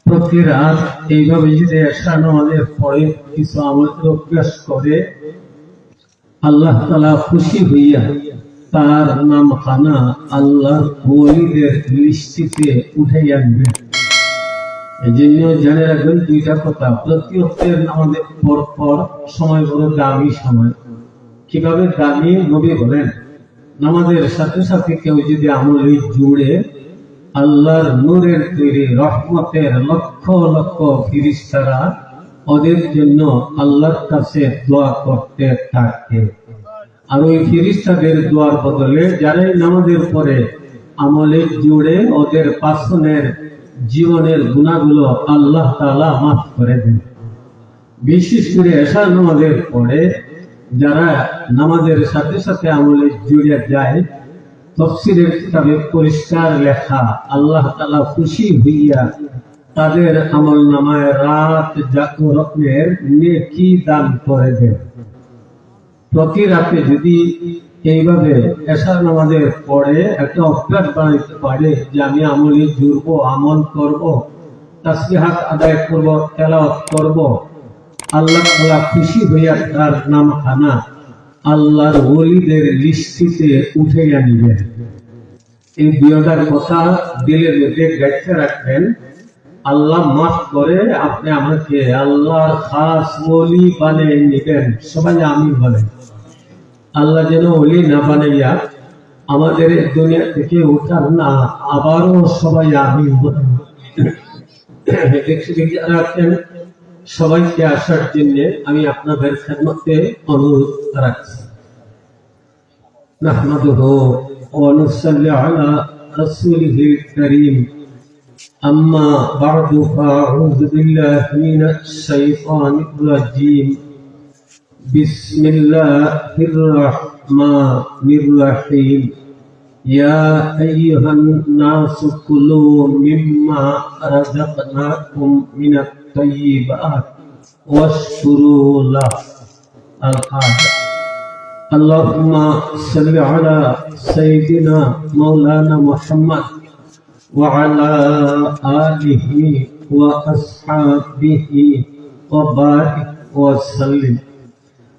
প্রতি রাত এইভাবে যদি এশা নামাজের পরে কিছু আমল অভ্যাস করে, আল্লাহ তাআলা খুশি হইয়া তার নামখানা আল্লাহর ওলিদের লিস্টিতে উঠাইয়া নেবেন। এই জন্য জেনে রাখবেন দুইটা কথা। প্রতি ওয়াক্তের নামাজের পর সময় বড় দামি সময়। কিভাবে দামি? নবী বলেন, নামাজের সাথে সাথে কেউ যদি আমলে জুড়ে আল্লাহর নূরের তৈরি রহমতের লক্ষ লক্ষ ফেরেশতারা ওদের জন্য আল্লাহর কাছে দোয়া করতে থাকে। আর ওই ফেরেশতাদের দোয়ার বদলে যারাই নামাজের পরে আমলে জুড়ে ওদের পাছনের জীবনের গুনাহগুলো আল্লাহ তাআলা মাফ করে দেন। বিশেষ করে এশা নামাজের পরে যারা নামাজের সাথে সাথে আমলে জুড়ে যায়, তাফসীরের কিতাবে পরিষ্কার লেখা, আল্লাহ তাআলা খুশি হইয়া তাদের আমল নামায় রাত জাগরণের নেকি দান করে দেন। প্রতি রাতে যদি এইভাবে এশা নামাজের পরে একটা অভ্যাস বানাইতে পারে যে আমি আমলে জুড়বো, আমল করব, তাসবিহাত আদায় করব, তেলাওয়াত করব, আল্লাহ তাআলা খুশি হইয়া তার নামখানা আল্লাহর ওলিদের লিস্টিতে উঠাইয়া নিবেন। এই দুইটার কথা দিলের মধ্যে গেঁথে রাখবেন। আল্লাহ মাফ করে আপনি আমাকে আল্লাহর খাস ওলি বানিয়ে নিবেন। সবাই আমিন বলেন। আল্লাহ যেন ওলি না বানাইয়া আমাদের দুনিয়া থেকে উঠার না, আবারও সবাই আমিন বলেন। রাখেন সবাইকে আসার জন্য আমি আপনাদের খেদমতে অনুরোধ রাখছি। নাহমাদুহু ওয়া নুসাল্লি আলা রাসূলিহিল কারীম। আম্মা বা'দু ফাআউযু বিল্লাহি মিনাশ শাইতানির রাজীম। বিসমিল্লাহির রাহমানির রাহিম। ইয়া আইয়ুহান নাসু কুলু মিম্মা রাযাকনাকুম মিনাত তাইয়্যিবাত ওয়াশকুরু লাহু। আল-আয়াত। আল্লাহুম্মা সাল্লি আলা সাইয়্যিদিনা মাওলানা মুহাম্মদ ওয়া আলা আলিহি ওয়া আসহাবিহি ওয়া বারিক ওয়া সাল্লিম।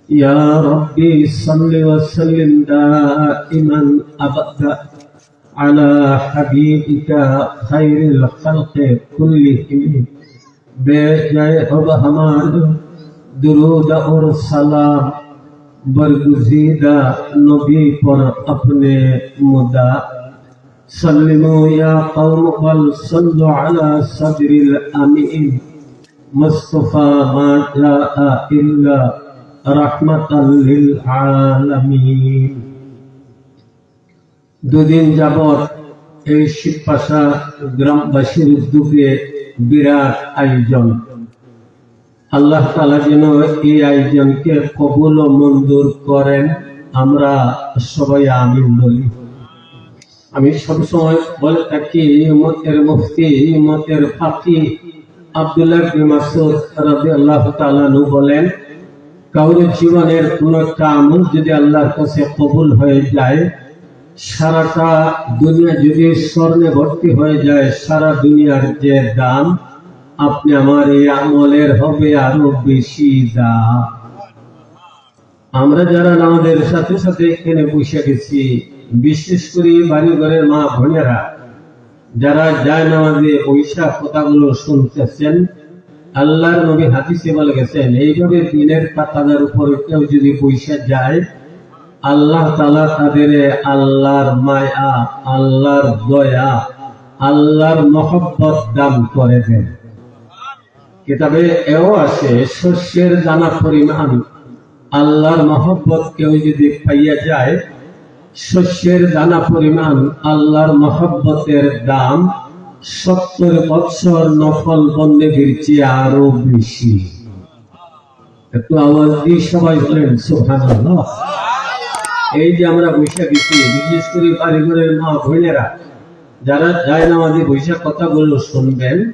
ইয়া রাব্বি সাল্লি ওয়া সাল্লিম দাইমান আবাদা আলা হাবিবিকা খায়রিল খালকি কুল্লিহিম। बेजाए अब हमारे दुरूद और सलाम बरगुज़ीदा नबी पर अपने मुदा। सल्लिमु या कौम वल सल्लु अला सदरिल अमीन मुस्तफा मा जाआ इल्ला रहमतल लिल आलामीन। দুদিন যাবত এই শিবপাশা গ্রামবাসীর উদ্যোগে বিরাট আয়োজন। আল্লাহ তাআলা যেন এই আয়োজনকে কবুল ও মঞ্জুর করেন। আমরা সবাই আমিন বলি। আমি সবসময় বলে থাকি, উম্মতের মুফতি, উম্মতের ফাকিহ আব্দুল্লাহ ইবনে মাসউদ রাদিয়াল্লাহু তাআলা আনহু বলেন, কারো জীবনের কোন একটা আমল যদি আল্লাহর কাছে কবুল হয়ে যায়, সারাটা দুনিয়া যদি স্বর্ণে ভর্তি হয়ে যায়, সারা দুনিয়ার যে দাম আপনি আমার এই আমলের হবে আরো বেশি দাম। আমরা যারা আমাদের সাথে সাথে এখানে বসে গেছি, বিশেষ করে বাড়ি ঘরের মা বোনেরা যারা যায় নামাজে পয়সা কথাগুলো শুনতেছেন, আল্লাহর নবী হাদিসে বলে গেছেন, এইভাবে দিনের কাতারের উপরে কেউ যদি পয়সা যায়, আল্লাহ তাআলা তাদের আল্লাহর মায়া, আল্লাহর দয়া, আল্লাহর মহব্বত দান করে দেন। কিতাবে এও আছে, শস্যের দানা পরিমাণ আল্লাহর মহব্বত কেউ যদি পাইয়া যায়, শস্যের দানা পরিমাণ আল্লাহর মহব্বতের দাম 70 বছর নফল বন্দেগীর চেয়ে আরো বেশি। একটু আওয়াজ দিয়ে সবাই বলেন সুবহানাল্লাহ। এই যে আমরা বৈশা গেছি, বিশেষ করে বাড়িঘরের মা বোনেরা যারা যায় নামাজে বৈশা কথাগুলো শুনবেন,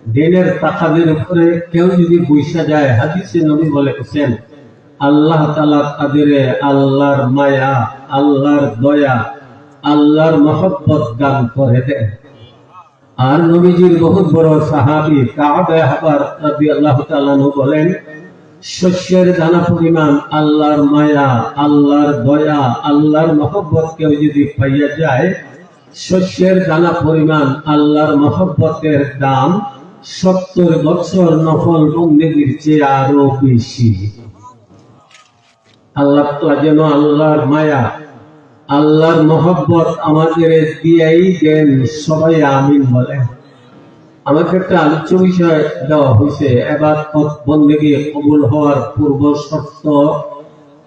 দিনের তাকাদের উপরে কেউ যদি বৈশা যায়, হাদিসে নবী বলেছেন আল্লাহ তাআলা তাদের আল্লাহর মায়া, আল্লাহর দয়া, আল্লাহর মহব্বত দান করে দেন। আর নবীজির বহুত বড় সাহাবী কাব আহবার রাদিয়াল্লাহু তাআলা আনহু বলেন, শস্যের দানা পরিমাণ আল্লাহর মায়া, আল্লাহর দয়া, আল্লাহর মহব্বত কেউ যদি পাইয়া যায়, শস্যের দানা পরিমাণ আল্লাহর মহব্বতের দাম 70 বছর নফল বন্দেগীর চেয়ে আরো বেশি। আল্লাহ যেন আল্লাহর মায়া, আল্লাহর মহব্বত আমাদের দিয়েই দেন। সবাই আমিন বলেন। আমাকে একটা আলোচ্য বিষয় দেওয়া হয়েছে, ইবাদত বন্দেগী কবুল হওয়ার পূর্ব শর্ত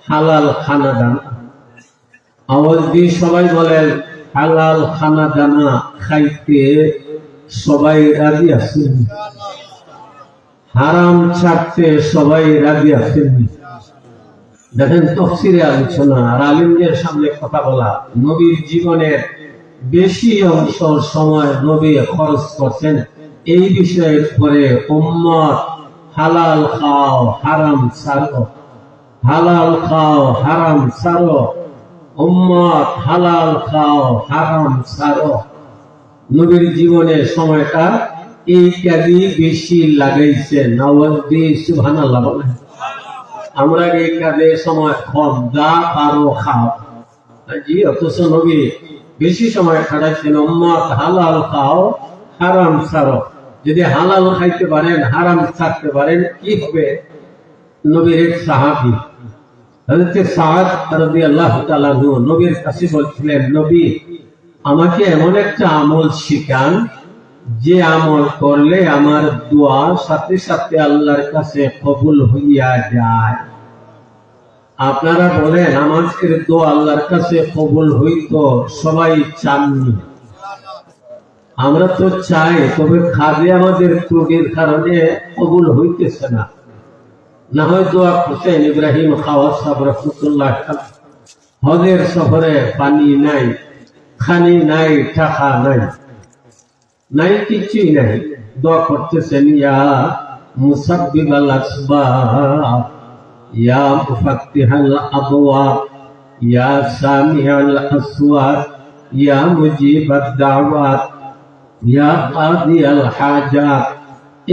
হালাল খানা দানা। আওয়াজ দিয়ে সবাই বলেন, হালাল খানা দানা খাইতে সবাই রাজি আছেন? হারাম ছাড়তে সবাই রাজি আছেন? দেখেন তফসিরে আলোচনা আর আলিমদের সামনে কথা বলা, নবীর জীবনের বেশি অংশ সময় নবী খরচ করছেন এই বিষয়ের পরে, উম্মত হালাল খাও হারাম ছাড়ো, হালাল খাও হারাম ছাড়ো, উম্মত হালাল খাও হারাম ছাড়ো। নবীর জীবনে সময়টা এই কাজে বেশি লাগাইছেন। আওয়াজ দিয়ে সুবহানাল্লাহ বলেন। আমরা এই কাজে সময় কম, যা পারো খাও। জি, অথচ নবী বেশি সময় খাটাইছেন উম্মত হালাল খাও হারাম ছাড়ো। যদি হালাল খাইতে পারেন, হারাম ছাড়তে পারেন, কি হবে? নবীর এক সাহাবী হযরত সাদ রাদিয়াল্লাহু তাআলা আনহু নবীর কাছে বলছিলেন, নবী আমাকে এমন একটা আমল শিখান যে আমল করলে আমার দোয়া সাথে সাথে আল্লাহর কাছে কবুল হইয়া যায়। আপনারা বলেন, আমাদের দোয়া আল্লাহর কাছে কবুল হইতো সবাই চাননি? আমরা তো চাই, তবে খাদে আমাদের ত্রুটির কারণে কবুল হইতেছে না। না হয় দোয়া করছেন ইব্রাহিম খাওয়াস সাহেব রাহমাতুল্লাহ আলাইহি, হজের সফরে পানি নাই, খানি নাই, টাকা নাই, নাই কিছুই নাই, দোয়া করতেছেন, ইয়া মুসাব্বিবাল আসবাব, ইয়া মুফাত্তিহাল আবওয়াব, ইয়া সামিআল আসওয়াত, ইয়া মুজিবাদ দাওয়াত, ইয়া কাদিয়াল হাজাত।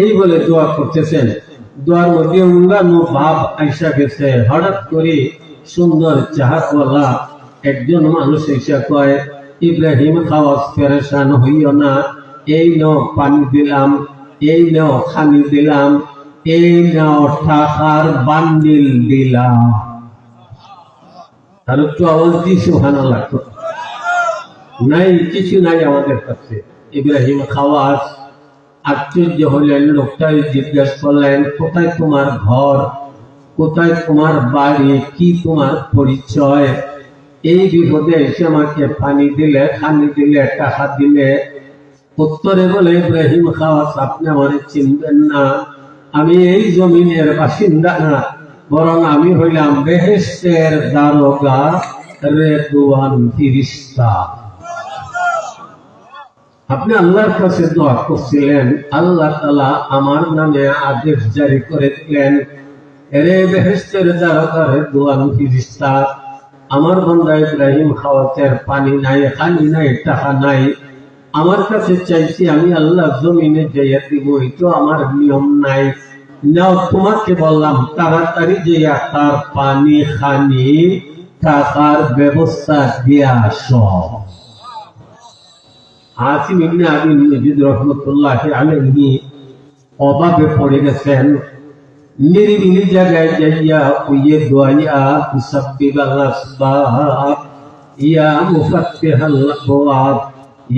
এই বলে দোয়া করতেছেন। দোয়ার মধ্যে অন্যান্য ভাব আইসা গেছে। হঠাৎ করে সুন্দর চাহাতওয়ালা একজন মানুষ এসে কয়, ইব্রাহিম খাওয়াস, পেরেশান হইও না, এই নাও পানি দিলাম, এই নাও খানি দিলাম, এই নাও টাকার বান্ডিল দিলাম। আর একটু আওয়াজ দিয়ে সুবহানাল্লাহ। নাই, কিছু নাই আমাদের কাছে। ইব্রাহিম খাওয়াস আশ্চর্য হলেন। লোকটাই জিজ্ঞেস করলেন, কোথায় তোমার ঘর, কোথায় তোমার বাড়ি, কি তোমার পরিচয়? এই বিপদে এসে আমাকে পানি দিলে, খানি দিলে, টাকা দিলে। উত্তরে বলে, ইব্রাহিম খাওয়াস আপনি আমার চিনবেন না, আমি এই জমিনের বাসিন্দা না, বরং আমি হইলাম বেহেশতের দারোগা, রেদওয়ান ফেরেশতা। আপনি আল্লাহর কাছে দোয়া করছিলেন, আল্লাহ তাআলা আমার নামে আদেশ জারি করে দিলেন, রে বেহেশতের দারোগা, রেদওয়ান ফেরেশতা, আমার বান্দা ইব্রাহিম খাওয়াতের পানি নাই, খানি নাই, টাকা নাই, আমার কাছে চাইছি, আমি আল্লাহ জমিনে যাইয়া দিব, তো আমার নিয়ম নাই। নাও তোমাকে বললাম তাড়াতাড়ি যাইয়া তার পানি খানি টাকার ব্যবস্থা দিয়ে আসো। আসিম ইবনে আবি নজীদ রাহমাতুল্লাহি আলাইহি অভাবে পড়ে গেছেন। নিরিবিলি জায়গায় যাইয়া ওই দোয়া, মুসাব্বিবাল আসবাব, ইয়া মুফাত্তিহাল আবওয়াব,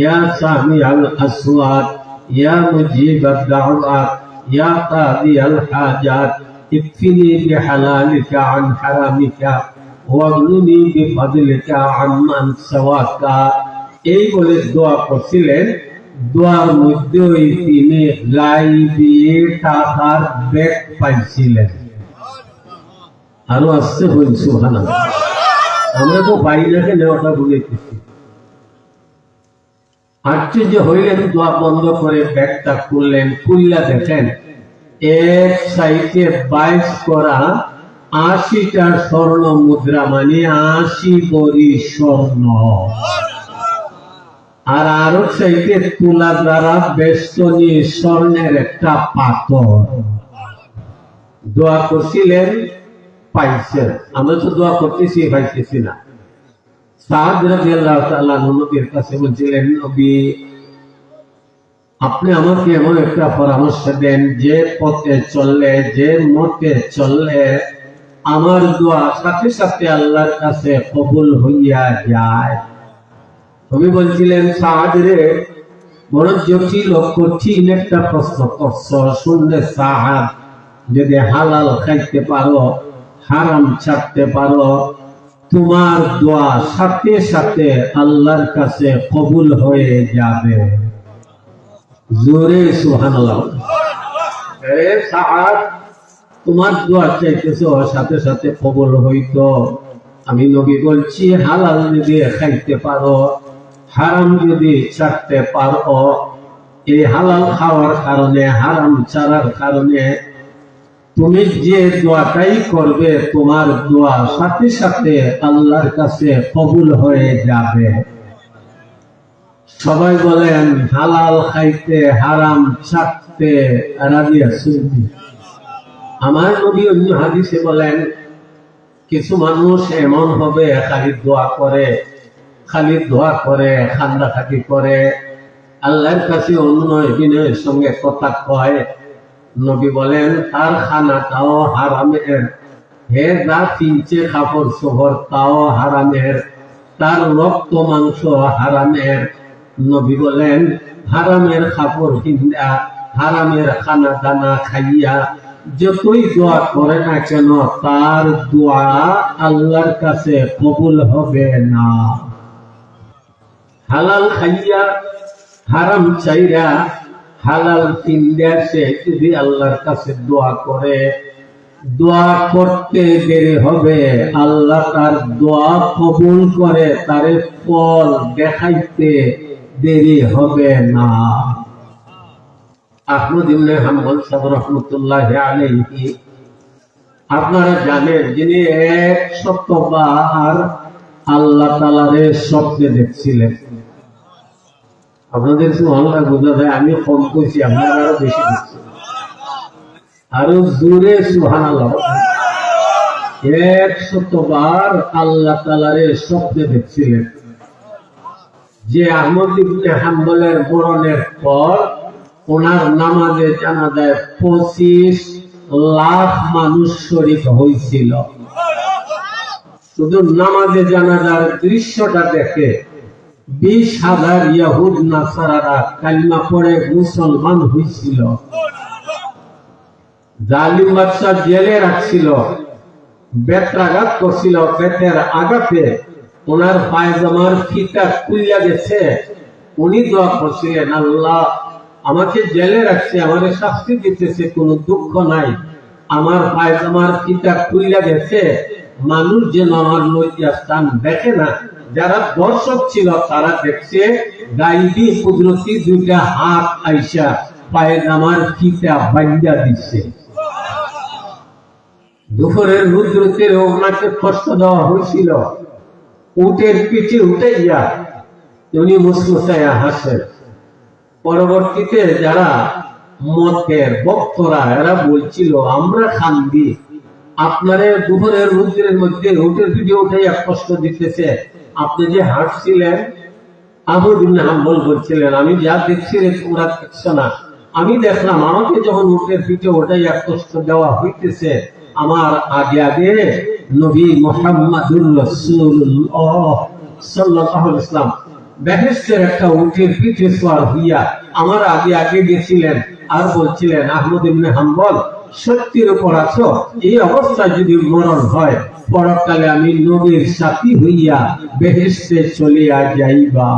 ইয়া সামিআল আসওয়াত, ইয়া মুজিবাদ দাওয়াত, ইয়া কাদিয়াল হাজাত, ইকফিনি বিহালালিকা আন হারামিকা ওয়াগনুনি বিফাদলিকা আম্মান সাওয়াকা। এই বলে দোয়া করছিলেন। দোয়ার মধ্যে তিনি গাইবি টাকার ব্যাগ পাইছিলেন। আরো আসতে বলছি সুবহানাল্লাহ। আমরা তো বাইরে নেওয়াটা বুঝেছি। আশ্চর্য হইলেন, দোয়া বন্ধ করে ব্যাগটা খুললেন। খুললা দেখেন এক সাইডে 22 করা 80টা স্বর্ণ মুদ্রা, মানে 80 ভরি স্বর্ণ। আর আরো চাইতে তুলা দ্বারা বেষ্টনী স্বর্ণের একটা পাথর। দোয়া করছিলেন, পাইছেন। আমরা তো দোয়া করতেছি, পাইতেছি না। সাদ রাদিয়াল্লাহু তাআলা নবীর কাছে বলছিলেন, নবী আপনি আমাকে এমন একটা পরামর্শ দেন যে পথে চললে, যে মতে চললে আমার দোয়া সাথে সাথে আল্লাহর কাছে কবুল হইয়া যায়। নবী বলছিলেন, সাদ রে বড় জটিল ও কঠিন একটা প্রশ্ন করছ। শুনলে সাদ, যদি হালাল খাইতে পারো, হারাম ছাড়তে পারো, তোমার দোয়া সাথে সাথে আল্লাহর কাছে কবুল হয়ে যাবে। জোরে সুবহানাল্লাহ। সাদ, তোমার দোয়া চাইতেছো, সাথে সাথে কবুল হইতো। আমি নবী বলছি, হালাল যদি খাইতে পারো, হারাম যদি ছাড়তে পারো, এই হালাল খাওয়ার কারণে, হারাম ছাড়ার কারণে তুমি যে দোয়াটাই করবে, তোমার দোয়া সাথে সাথে আল্লাহর কাছে কবুল হয়ে যাবে। সবাই বলেন, হালাল খাইতে হারাম ছাড়তে রাজি আছেন? আমার নবী অন্য হাদিসে বলেন, কিছু মানুষ এমন হবে খালি দোয়া করে, খালি দোয়া করে, খান্দাখাতি করে, আল্লাহর কাছে অনুনয় বিনয়ের সঙ্গে কথা কয়। নবী বলেন, তার খানাটাও হারামের, হে যা কিনছে কাপড় চোপড় তাও হারামের, তার রক্ত মাংস হারামের। নবী বলেন, হারামের কাপড় কিনা, হারামের খানা দানা খাইয়া যতই দোয়া করে না কেন, তার দোয়া আল্লাহর কাছে কবুল হবে না। হালাল খাইয়া, হারাম চাইরা, হালাল কিনলে সে যদি আল্লাহর কাছে দোয়া করে, দোয়া করতে দেরি হবে, আল্লাহ তার দোয়া কবুল করে, তার ফল দেখাইতে দেরি হবে না। আহমদ ইবনে হাম্বল সাহেব রাহমাতুল্লাহি আলাইহি, আপনারা জানেন, যিনি 100 বার আল্লাহ তাআলারে স্বপ্নে দেখছিলেন। আপনাদের সুবহানাল্লাহ বোঝা যায়, আমি কম কইছি, আপনারা আরো বেশি দেখছেন। আরো জোরে সুবহানাল্লাহ। 100 বার আল্লাহ তাআলারে স্বপ্নে দেখছিলেন। যে আহমদ ইবনে হাম্বলের মরণের পর ওনার নামাজে জানাজায় 25 লাখ মানুষ শরীক হয়েছিল। শুধু নামাজে জানাজার দৃশ্যটা দেখে 20,000 ইহুদ নাসারারা কালিমা পড়ে মুসলমান হয়েছিল। জালিম বাদশা জেলে রাখছিল, বেত্রাঘাত করছিল, বেতের আঘাতে ওনার পায়জামার ফিতা খুলিয়া গেছে। উনি দোয়া করছিলেন, আল্লাহ আমাকে জেলে রাখছে, আমাকে শাস্তি দিতেছে, কোনো দুঃখ নাই, আমার পায়জামার ফিতা খুলিয়া গেছে, মানুষ যেন আমার লজ্জাস্থান দেখে না। যারা দর্শক ছিল তারা দেখছে, গাইবি কুদরতি দুইটা হাত আইসা পায়জামার ফিতা বাঁধিয়া দিচ্ছে। দুপুরের রুদ্রতে ওনাকে কষ্ট দেওয়া হয়েছিল, উটের পিঠে উঠাইয়া উনি মুসমুসাইয়া হাসেন। পরবর্তীতে যারা মতের বক্তরা, এরা বলছিল, আমরা খান্দি, আপনারে দুপুরের রুদ্রের মধ্যে উটের পিঠে উঠাইয়া কষ্ট দিতেছে, আপনি যে হাসছিলেন। আহমদ ইবনে হাম্বল বলছিলেন, আমি যা দেখছি ওরা দেখছ না, আমি দেখলাম আমাকে যখন উটের পিঠে উঠাইয়া কষ্ট দেওয়া হইতেছে, আমার আগে আগে নবী মুহাম্মাদুর রাসূলুল্লাহ সাল্লাল্লাহু আলাইহি ওয়াসাল্লাম বেহেশতের একটা উটের পিঠে সওয়ার হইয়া আমার আগে আগে গেছিলেন। আর বলছিলেন, আহমদ ইবনে হাম্বল সত্যির উপর আছো, এই অবস্থায় যদি মরণ হয়, পরকালে আমি নবীর সাথী হইয়া বেহেশতে চলিয়া যাইবা।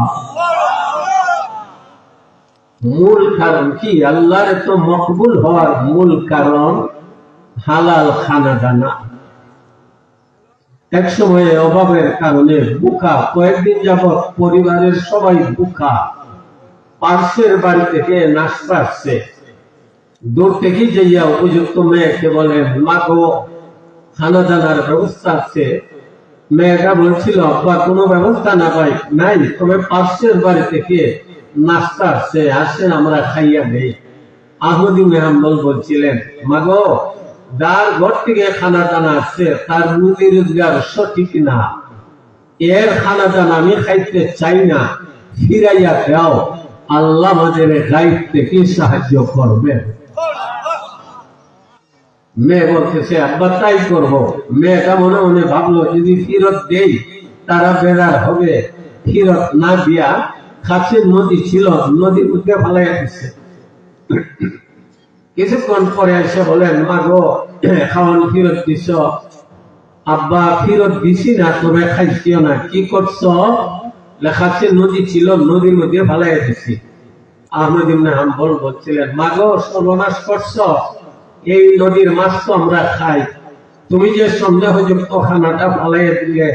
মূল কারণ কি? আল্লাহর তো মকবুল হওয়ার মূল কারণ হালাল খানা দানা। এক সময়ে অভাবের কারণে বুকা, কয়েকদিন যাবৎ পরিবারের সবাই বুকা। পার্শ্বের বাড়ি থেকে নাস্তা আসছে, দূর থেকে যাইয়া উপযুক্ত মেয়েকে বলেন, মা গো, খানা দানার ব্যবস্থা আছে, মেয়েটা বলছিল আব্বা কোনো ব্যবস্থা না পাই নাই, তবে পাশের বাড়ি থেকে নাস্তা আসছে, আসেন আমরা খাইয়া দেই। আহমদ ইবনে হাম্বল বলছিলেন, মাগো যার ঘর থেকে খানা টানা আসছে তার রুজি রোজগার সঠিক না, এর খানা টানা আমি খাইতে চাই না, ফিরাইয়া দাও, আল্লাহ আমাদের গাইব থেকে সাহায্য করবেন। মেয়ে বলতেছে আব্বা তাই করবো। মেয়েটা মনে মনে ভাবলো যদি ফিরত দেই তারা বেড়ার হবে, ফিরত না দিয়া কাছে নদী ছিল, নদীর মধ্যে ফালাইয়া দিচ্ছে। কিছুক্ষণ পরে এসে বলেন, মা গো খাওয়ান ফিরত দিছ? আব্বা ফিরত দিছি না, তবে খাইছিও না। কি করছ? লেখাচ্ছে নদী ছিল, নদীর মধ্যে ফালাইয়া দিছি। আহমদ ইবনে হাম্বল বলছিলেন, মা গো সর্বনাশ করছ, এই নদীর মাছ তো আমরা খাই, তুমি যে সন্দেহযুক্ত খানাটা ফালাইয়া দিলে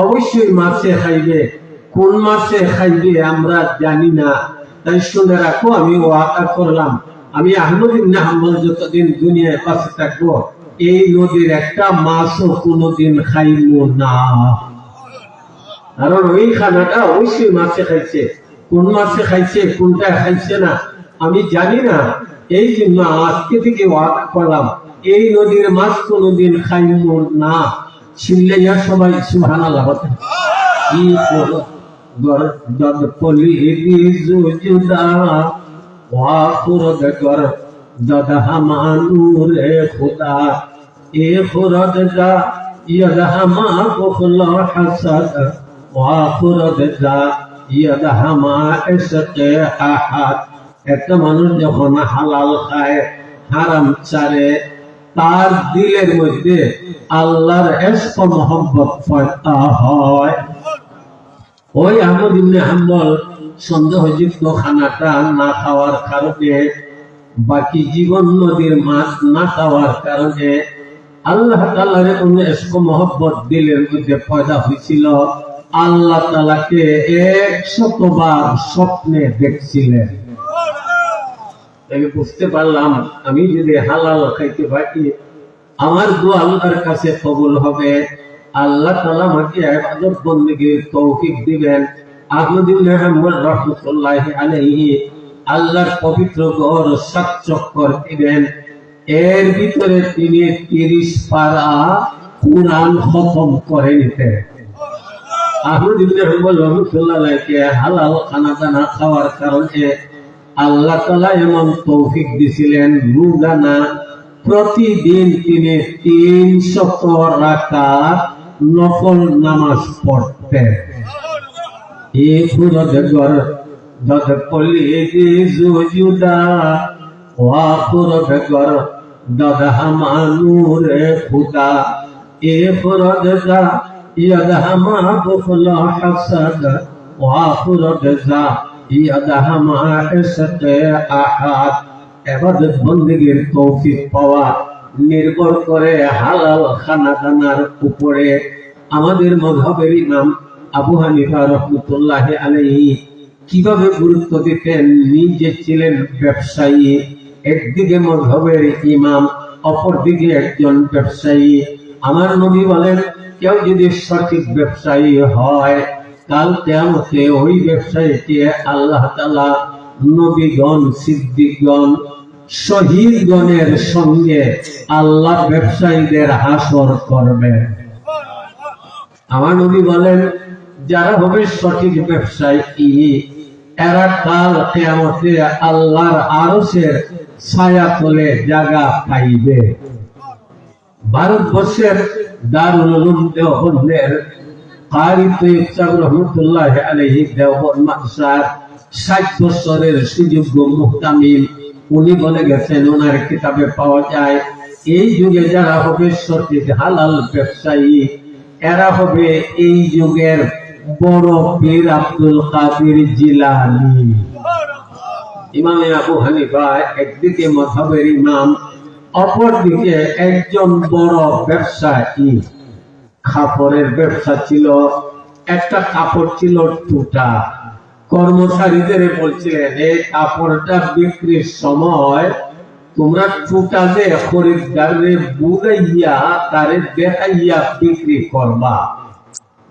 অবশ্যই মাছে খাইবে, কোন মাছে খাইবে আমরা জানি না, তাই শুনে রাখো আমি ওয়াদা করলাম আমি আহমদ ইবনে হাম্বল যতদিন দুনিয়ায় পাশে থাকবো এই নদীর একটা মাছও কোনোদিন খাইব না। কারণ ওই খানাটা অবশ্যই মাছে খাইছে, কোন মাছে খাইছে কোনটা খাইছে না আমি জানি না, এই জন্য আজকে থেকে ওয়াদা করলাম এই নদীর মাছ কোনোদিন খাইব না। চিল্লাইয়া সবাই সুবহানাল্লাহ বলেন। কি গর্দ পলি জুদা ওয়া খুরদ গর দাদা হামানুরে খুদা এ খুরদ যা ইয়াদা হামা বখল হাসাদ ওয়া খুরদ যা ইয়াদা হামা ইশকে আহাদ। একটা মানুষ যখন হালাল খায় হারাম ছাড়ে তার দিলের মধ্যে আল্লাহর ইশক ও মহব্বত পয়দা হয়। ওই আহমদ ইবনে হাম্বল সন্দেহযুক্ত খানাটা না খাওয়ার কারণে, বাকি জীবন নদীর মাছ না খাওয়ার কারণে আল্লাহ তাআলার ইশক ও মহব্বত দিলের মধ্যে পয়দা হয়েছিল। আল্লাহ তাআলাকে 100 বার স্বপ্নে দেখছিলেন। আমি বুঝতে পারলাম আমি যদি হালাল খাইতে পারি আমার দোয়া আল্লাহর কাছে কবুল হবে, আল্লাহ তাআলা আমাকে ইবাদত বন্দেগীর তৌফিক দিবেন। আহমদ ইবনে হাম্বল রাহমাতুল্লাহি আলাইহি আল্লাহর পবিত্র ঘর 7 চক্কর দিবেন, এর ভিতরে তিনি 30 পারা কুরআন খতম করে নিতেন। আহমদ ইবনে হাম্বল রাহমাতুল্লাহি আলাইহি হালাল খানা দানা খাওয়ার কারণে আল্লাহ তাআলা এমন তৌফিক দিছিলেন, রোজানা প্রতিদিন তিনি 300 রাকাত নফল নামাজ পড়তেন। এই খুরদ গর দদ পলি জুদা ওয়া খুরদ গর দদ হামানুরে খুদা এ খুরদ যা ইয়াদ হামা বখল হাসাদ ওয়া খুরদ যা ইয়াদা হামা ইশকে আহাদ। ইবাদত বন্দেগীর তৌফিক পাওয়া নির্ভর করে হালাল খানা দানার উপরে। আমাদের মাযহাবের ইমাম আবু হানিফা রাহমাতুল্লাহি আলাইহি কিভাবে গুরুত্ব দিতেন, নিজে ছিলেন ব্যবসায়ী, একদিকে মাযহাবের ইমাম অপরদিকে একজন ব্যবসায়ী। আমার নবী বলেন কেউ যদি সঠিক ব্যবসায়ী হয় কাল কিয়ামতে ওই ব্যবসায়ীকে আল্লাহ তাআলা নবীগণ, সিদ্দিকগণ, শহীদগণের সঙ্গে আল্লাহ ব্যবসায়ীদের হাসর করবেন। আমার নবী বলেন যারা হবে সঠিক ব্যবসায়ী এরা কাল কিয়ামতে আল্লাহর আরশের ছায়া তলে জায়গা পাইবে। ভারতবর্ষের দারুল উলুম দেওবন্দের কারি তৈয়ব সাহেব রহমতুল্লাহি আলাইহি দেওবন্দ মাদ্রাসার 60 বছরের সুযোগ্য মুহতামিম, উনি বলে গেছেন, ওনার কিতাবে পাওয়া যায় এই যুগে যারা হবে সঠিক হালাল ব্যবসায়ী এরা হবে এই যুগের বড় পীর আব্দুল কাদের জিলানী। ইমাম আবু হানিফা একদিকে মাযহাবের ইমাম, অপরদিকে একজন বড় ব্যবসায়ী। কাপড়ের ব্যবসা ছিল, একটা কাপড় ছিল টুটা। কর্মচারীদের বলছিলেন এই কাপড়টা বিক্রির সময় তোমরা টুটা দিয়ে খরিদ্দারে বুঝাইয়া তারে দেখাইয়া বিক্রি করবা,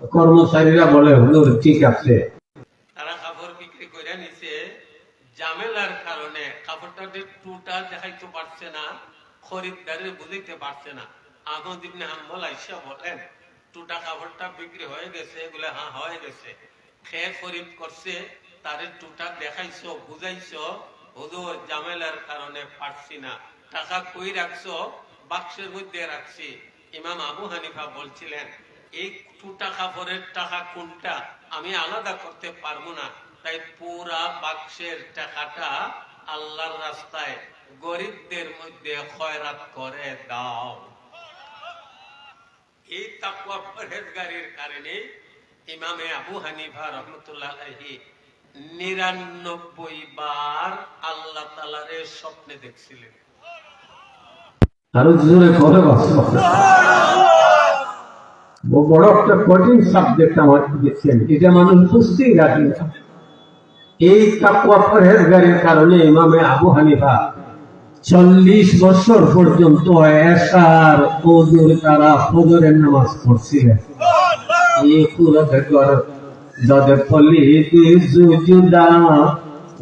কর্মচারীরা বলে হুজুর ঠিক আছে। তারা কাপড় বিক্রি করে নিছে, ঝামেলার কারণে কাপড়টা টুটা দেখাইতে পারছে না, খরিদ্দারে বুঝাইতে পারছে না। আহমদ ইবনে হাম্বল আইসা বলেন টুটা কাপড়টা বিক্রি হয়ে গেছে, এগুলো হ্যাঁ হয়ে গেছে। খেয়ে খরিদ করছে, তারে টুটা দেখাইছো, বুঝাইছো, হুজুর ঝামেলার কারণে পারছি না। টাকা কই রাখছো? বাক্সের মধ্যে রাখছি। ইমাম আবু হানিফা বলছিলেন এই টুটা কাপড়ের টাকা কোনটা আমি আলাদা করতে পারবো না, তাই পুরা বাক্সের টাকাটা আল্লাহর রাস্তায় গরিবদের মধ্যে খয়রাত করে দাও। এই তাকওয়া পরহেজগারির কারণে ইমামে আবু হানিফা রাহমাতুল্লাহ আলাইহি 99 বার আল্লাহ তাআলারে স্বপ্নে দেখছিলেন। আরো জোরে করে বাঁচো। বড় একটা কঠিন সাবজেক্ট আমাকে দিচ্ছেন, এটা মানুষ বুঝতেই রাখি না। এই তাকওয়া পরহেজগারির কারণে ইমামে আবু হানিফা 40 বছর পর্যন্ত এশার ওযুর তারা ফজরের নামাজ পড়ছিলেন। এই কুরতে কর দদে পলিতি জুজুদা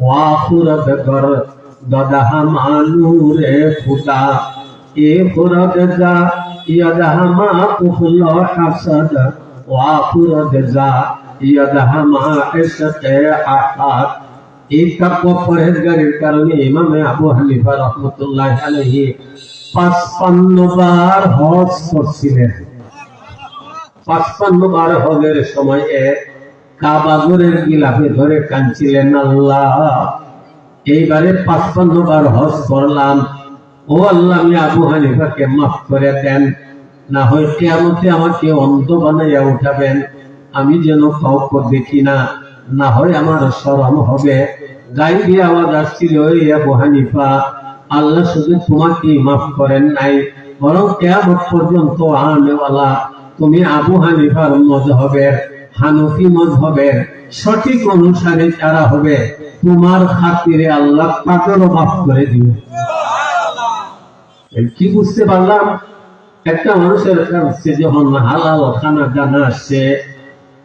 ওয়া কুরতে কর দদা মানুরে ফুটা এ কুরতে যা ইয়াদহামা কুল হাসাদ ওয়া কুরতে যা ইয়াদহামা ইসতে আহাদ। এই তাকওয়া পরহেজগারির কারণে ইমামে আবু হানিফা রাহমাতুল্লাহ আলাইহি 55 বার হজ করছিলেন। 55 বার হজের সময় কাবা ঘরের গিলাফে ধরে কাঁদছিলেন, আল্লাহ এইবারে 55 বার হজ করলাম, ও আল্লাহ আমি আবু হানিফাকে মাফ করে দেন, না হয় কিয়ামতে আমাকে অন্ধ বানাইয়া উঠাবেন, আমি যেন কাউকে দেখি না, না হয় আমার শরম হবে। গাইবি আওয়াজ আসছিল, এই আবু হানিফা আল্লাহ শুধু তোমাকে মাফ করেন নাই, বরং কিয়ামত পর্যন্ত আনেওয়ালা তুমি আবু হানিফার মযহবের হানফি মযহবের সঠিক অনুসারে যারা হবে তোমার খাতিরে আল্লাহ তাদেরও মাফ করে দিবে। কি বুঝতে পারলাম? একটা মানুষের কাছে যখন হালাল খানা জানা আসছে,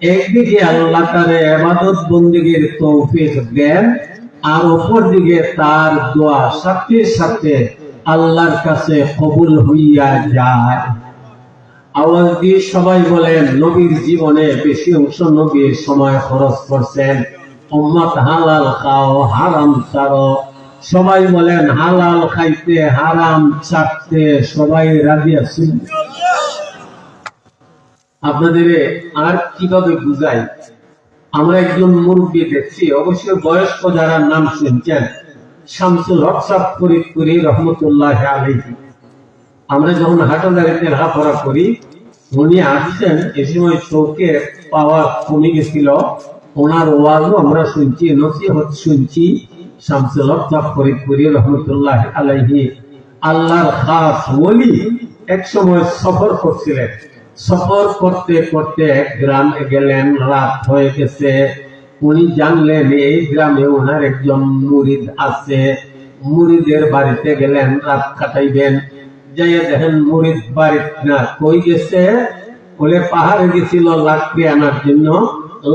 একদিকে আল্লাহ তারে ইবাদত বন্দেগীর তৌফিক দেন, আর অপর দিকে তার দোয়া সাথে সাথে আল্লাহর কাছে কবুল হইয়া যায়। আওয়াজ দিয়ে সবাই বলেন নবীর জীবনে বেশি অংশ নবীর সময় খরচ করছেন। উম্মত হালাল খাও, হারাম ছাড়ো। সবাই বলেন হালাল খাইতে, হারাম ছাড়তে সবাই রাজি আছেন। আপনাদের আর কিভাবে বুঝাই? আমরা একজন মুরব্বী দেখছি, অবশ্যই বয়স্ক যারা নাম শুনছেন, শামসুল হক সাহেব ফরিদপুরি রহমতুল্লাহ আলাইহি। আমরা যখন হাটাদারিতে লেখাপড়া করি, উনি আসছেন, এ সময় চৌকে পাওয়া কমে গেছিল, ওনার ওয়াজও আমরা শুনছি, নসিহত শুনছি। শামসুল হক সাহেব ফরিদপুরি রহমতুল্লাহ আলাইহি আল্লাহর খাস ওলি, এক সময় সফর করছিলেন। সফর করতে করতে এক গ্রামে গেলেন, রাত হয়ে গেছে। উনি জানলেন এই গ্রামে ওনার একজন মুরিদ আছে, মুরিদের বাড়িতে গেলেন রাত কাটাইবেন। যাইয়া দেখেন মুরিদ বাড়িতে না, কই গেছে? বলে পাহাড়ে গেছিল লাকড়ি আনার জন্য,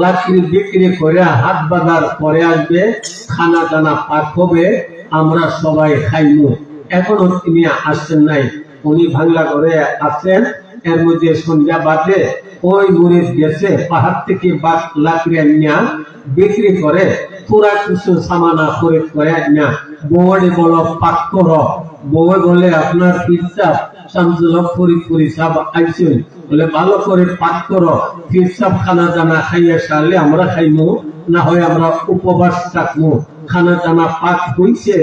লাকড়ি বিক্রি করে হাত বাঁধার পরে আসবে, খানা দানা পাক হবে, আমরা সবাই খাইমু। এখনো তিনি আসছেন নাই, উনি ভাঙ্গা করে আছেন। এর মধ্যে সন্ধ্যা বাদে ওই মুরিদ গেছে পাহাড় থেকে লাকড়ি আনিয়া বিক্রি করে পুরা কিছু সামানা খরিদ করে আনিয়া বউরে বলো পাক করো। বউ বলে আপনার পীর সাহেব শামসুল হক ফরিদপুরি সাহেব আইছেন, বলে ভালো করে পাক করো, পীর সাহেব খানা দানা খাইয়া সারলে আমরা খাইমু, না হয় আমরা উপবাস থাকবো। খানা দানা পাক হইছে,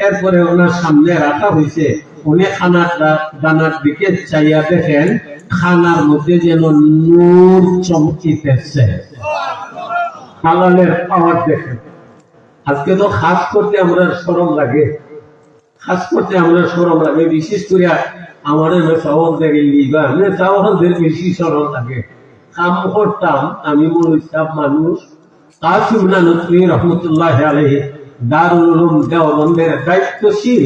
এরপরে ওনার সামনে রাখা হয়েছে। উনি খানা দানার দিকে চাইয়া দেখেন খানার মধ্যে যেন নূর চমকিতেছে। হালালের পাওয়ার দেখেন। আজকে তো খাস করতে আমরা শরম লাগে, খাস করতে আমরা শরম লাগে, বিশেষ করে আমার চাওয়াল দেখে লিবা চাওয়ালদের বেশি শরম লাগে। কাম করতাম আমি মরিসাব মানুষ, কাসিম নানকি রহমতুল্লাহ আলাইহি দারুল উলুম দেওবন্দের দায়িত্বশীল,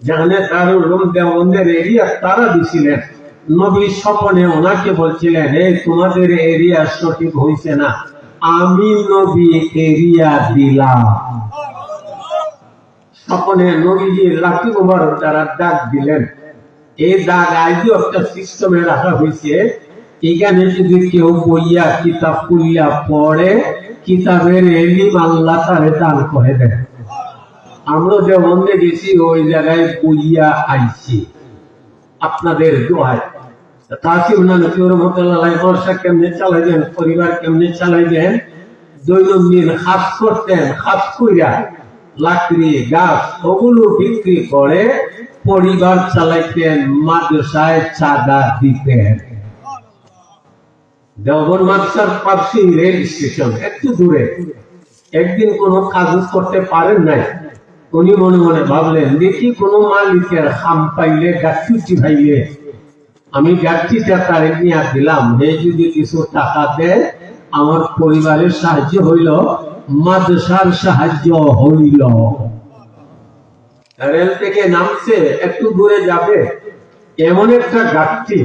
যেখানে দারুল উলুম দেওবন্দের এরিয়া তারা দিছিলেন, নবী স্বপনে ওনাকে বলছিলেন, এই তোমাদের এরিয়া সঠিক হয়েছে না, আমি নবী এরিয়া দিলাম। স্বপনে নবীজি লাঠি মোবারক দ্বারা দাগ দিলেন। এই দাগ আজও একটা সিস্টেমে রাখা হয়েছে। এখানে যদি কেউ বইয়া কিতাব খুলিয়া পড়ে, কিতাবের এলিম আল্লাহ তারে দান করে দেয়। আমরা যে মন্দিরে গেছি ওই জায়গায় বইয়া আইছি আপনাদের দোয়ায়। তাসিম নানকি রহমতুল্লাহ বর্ষা কেমনে চালাইবেন, পরিবার কেমনে চালাইবেন, দৈনন্দিন কাজ করতেন, কাজ কইরা লাকড়ি গাছ ওগুলো বিক্রি করে পরিবার চালাইতেন, মাদ্রাসায় চাঁদা দিতেন। দেওবন্দ মাদ্রাসার পাশে রেল স্টেশন, একটু দূরে। একদিন কোনো কাজ করতে পারেন নাই, উনি মনে মনে ভাবলেন, দেখি কোনো মালিকের খাম পাইলে গাছটি ভাইলে আমি গাছটিটা তারে নিয়ে দিলাম, হে যদি কিছু টাকা দেয় আমার পরিবারের সাহায্য হইল, মাদ্রাসার সাহায্য হইল। রেল থেকে নামছে, একটু দূরে যাবে, এমন একটা গাছটি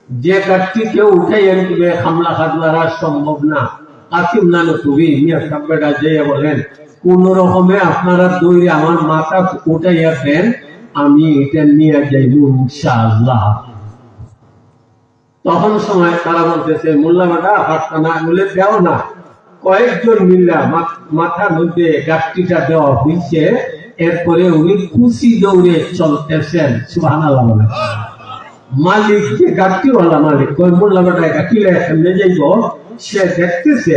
যে গাছটি কেউ উঠাই আনবে, হামলা খাদলার সম্ভব না। কাসিম নানকি মিয়া সাহেবরা যেয়ে বলেন, কোন রকমে আপনারা দৌড়ে আমার মাথা উঠাইয়া দেন, আমি এটা নিয়ে যাইব ইনশাআল্লাহ। তখন সময় তারা বলতেছে, মোল্লা বেটা হাতটা না বলে দেও না। কয়েকজন মিল্লা মাথার মধ্যে গাছটিটা দেওয়া হয়েছে। এরপরে উনি খুশি দৌড়ে চলতেছেন। সুবহানাল্লাহ বলে মালিক, যে গাছটিওয়ালা মালিক, কই মোল্লা বেটা গাছটিলে এখানে যাইব, সে দেখতেছে